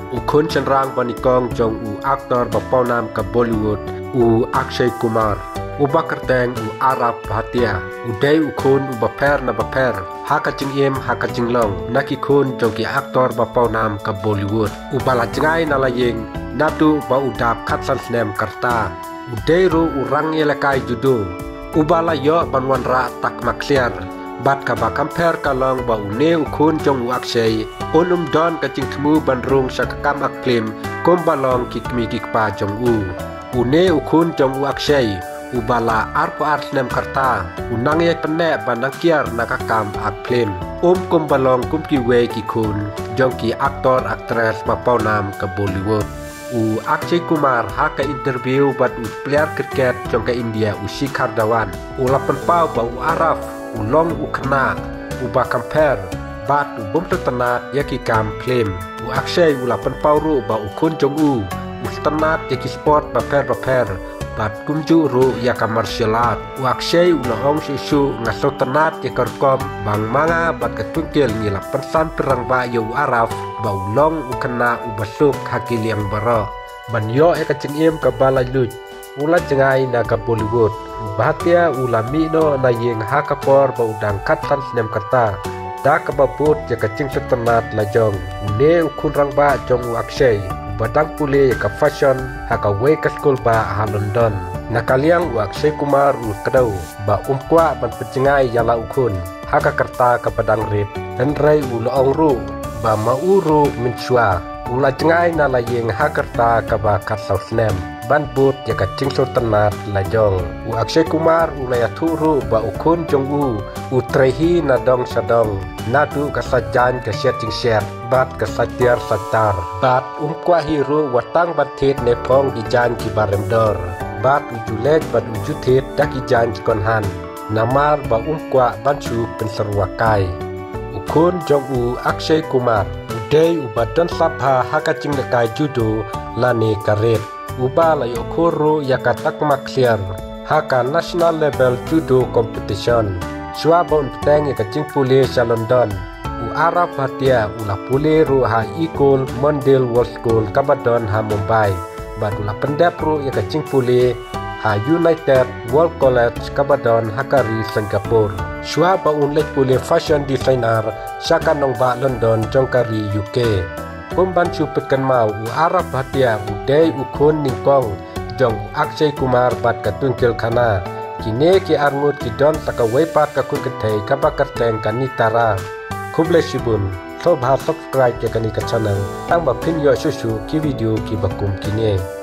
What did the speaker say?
ukun cenderang banikong jong aktor bapaunam ke Bollywood Akshay Kumar bakerteng Arab Bhatia day ukun baper na baper hakacing im hakacing long nakikun jong ki aktor bapaunam ke Bollywood balajngai nalaying natu ba udap katsan snem karta day ru urang yelekai judo ubala yo banwan ra tak makliar bat ka ba compare kalong ba une ukun jong Akshay don kacing temu bandrung sakakam aklim kombalong kikmi kikpa jong une ukun jong Akshay ubala arpa nem karta unang ye pene banangkiar nakakam aklim kombalong kumkiwe kikun jong ki aktor aktres bapaunam ke Bollywood Akshay Kumar haka interview bat player kriket jong ke India Shikhar Dhawan lapan pau ba Araf ulong ukna uba compare bat bom tenat yaki kam claim Akshay lapan pau ru ba ukun jong tenat yaki sport baper bat kumju ru yaka martial art Akshay ulong susu ngaso tenat yakarkom bang manga bat ketungkil ni lapan san perang ba yo Araf ba ulong ukna ubasuk hakil yang bara banyo kacengim ka balai luj ulat jengai na ka Bollywood Bhatia ulami no na yeng hakapor ba udang katsan snem karta da ka babut ya kacing setenat lajong une ukun rang ba jong Akshay badang pule ka fashion haka we ka school ba ha London nakaliang Akshay Kumar kadau ba kwa ban pecengai yala ukun haka karta ka padang rit dan rai ulaong ru ba mauru minchua ula jengai na la yeng hakarta ka ba katsau snem ban but ya kacing tenat lajong Akshay Kumar ulaya turu ba ukun jong utrehi na dong sadong nadu kasajan ka setting share bat kasatiar satar bat kwa hiru watang batit ne pong gijan ki baremdor bat ujulej bat ujutit dakijan ki konhan namar ba kwa bansu penserwakai ukun jong Akshay Kumar day ubadan sabha hakacing lekai judo lani karet ubala yokoro yakatak maksiar haka national level judo competition suabon peteng yakacing pule sa London Arab Bhatia ula pule ru ha ikul mondel world school kabadon ha Mumbai badula pendap ru yakacing pule ha United World College kabadon hakari Singapore suaba unlek pule fashion designer sakanong ba London jongkari UK kumban supetkan mau Arab Bhatia day ukun ningkong jong Akshay Kumar bat katungkil kana kine ki arngut ki don takawai pat ka kutei kabakar teng kanitara kuble shibun so subscribe ke kani ka channel tang ba pin yo susu ki video ki bakum kine